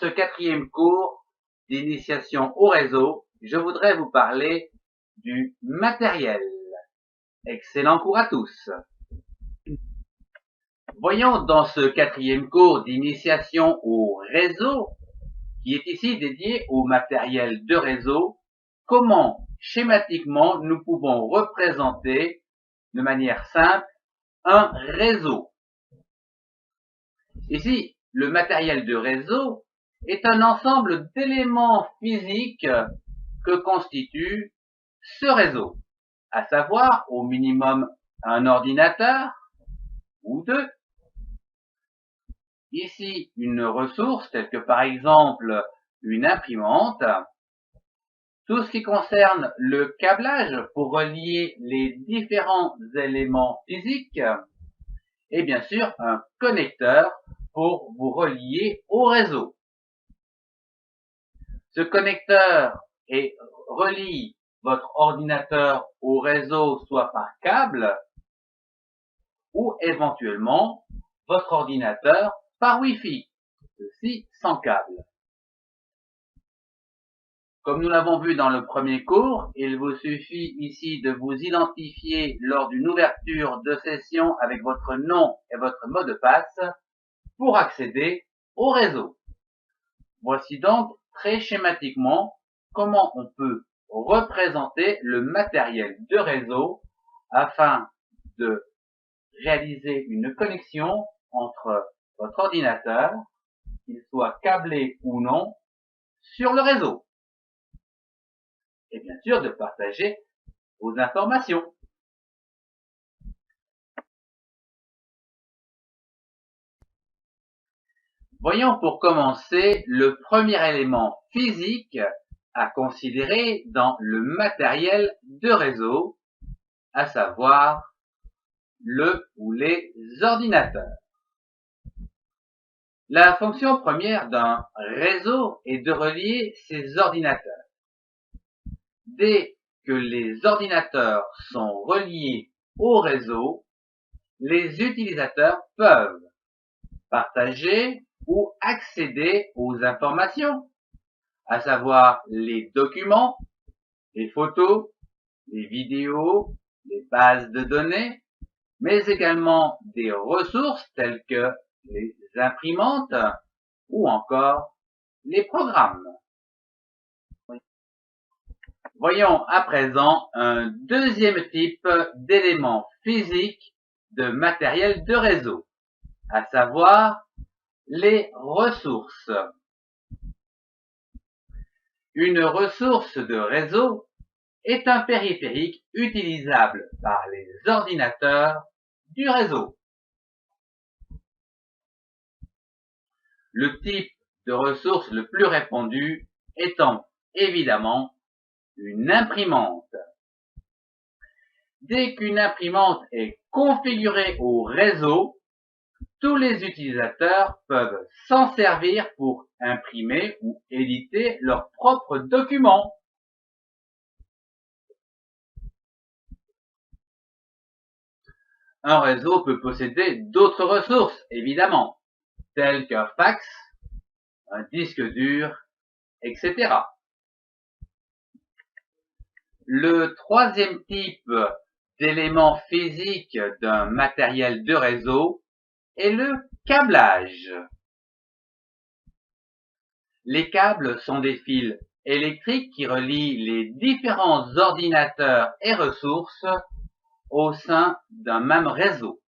ce quatrième cours d'initiation au réseau, je voudrais vous parler du matériel. Excellent cours à tous. Voyons dans ce quatrième cours d'initiation au réseau, qui est ici dédié au matériel de réseau, comment schématiquement nous pouvons représenter de manière simple un réseau. Ici, le matériel de réseau est un ensemble d'éléments physiques que constitue ce réseau, à savoir au minimum un ordinateur ou deux. Ici, une ressource telle que par exemple une imprimante. Tout ce qui concerne le câblage pour relier les différents éléments physiques et bien sûr un connecteur pour vous relier au réseau. Ce connecteur relie votre ordinateur au réseau soit par câble ou éventuellement votre ordinateur par Wi-Fi, ceci sans câble. Comme nous l'avons vu dans le premier cours, il vous suffit ici de vous identifier lors d'une ouverture de session avec votre nom et votre mot de passe pour accéder au réseau. Voici donc très schématiquement comment on peut représenter le matériel de réseau afin de réaliser une connexion entre votre ordinateur, qu'il soit câblé ou non, sur le réseau. Et bien sûr de partager vos informations. Voyons pour commencer le premier élément physique à considérer dans le matériel de réseau, à savoir le ou les ordinateurs. La fonction première d'un réseau est de relier ces ordinateurs. Dès que les ordinateurs sont reliés au réseau, les utilisateurs peuvent partager ou accéder aux informations, à savoir les documents, les photos, les vidéos, les bases de données, mais également des ressources telles que les imprimantes ou encore les programmes. Voyons à présent un deuxième type d'éléments physiques de matériel de réseau, à savoir les ressources. Une ressource de réseau est un périphérique utilisable par les ordinateurs du réseau. Le type de ressource le plus répandu étant évidemment une imprimante. Dès qu'une imprimante est configurée au réseau, tous les utilisateurs peuvent s'en servir pour imprimer ou éditer leurs propres documents. Un réseau peut posséder d'autres ressources, évidemment, telles qu'un fax, un disque dur, etc. Le troisième type d'élément physique d'un matériel de réseau est le câblage. Les câbles sont des fils électriques qui relient les différents ordinateurs et ressources au sein d'un même réseau.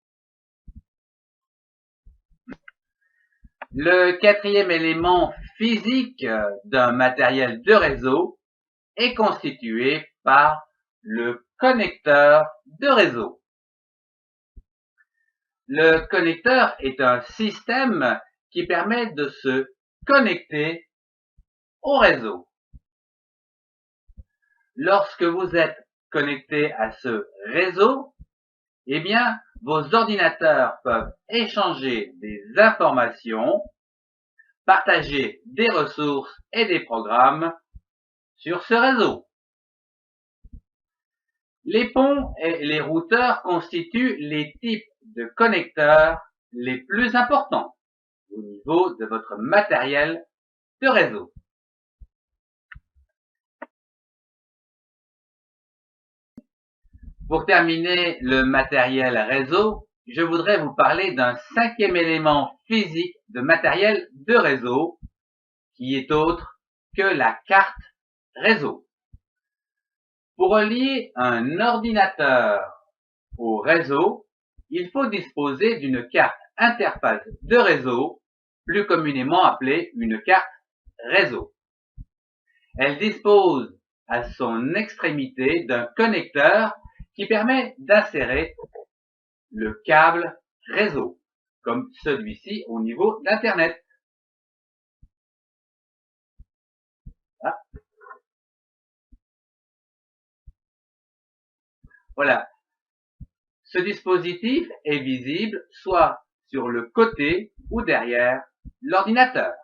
Le quatrième élément physique d'un matériel de réseau est constitué par le connecteur de réseau. Le connecteur est un système qui permet de se connecter au réseau. Lorsque vous êtes connecté à ce réseau, eh bien, vos ordinateurs peuvent échanger des informations, partager des ressources et des programmes sur ce réseau. Les ponts et les routeurs constituent les types de connecteurs les plus importants au niveau de votre matériel de réseau. Pour terminer le matériel réseau, je voudrais vous parler d'un cinquième élément physique de matériel de réseau qui est autre que la carte réseau. Pour relier un ordinateur au réseau, il faut disposer d'une carte interface de réseau, plus communément appelée une carte réseau. Elle dispose à son extrémité d'un connecteur qui permet d'insérer le câble réseau, comme celui-ci au niveau d'Internet. Ah. Voilà. Ce dispositif est visible soit sur le côté ou derrière l'ordinateur.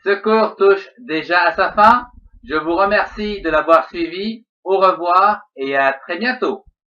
Ce cours touche déjà à sa fin. Je vous remercie de l'avoir suivi. Au revoir et à très bientôt.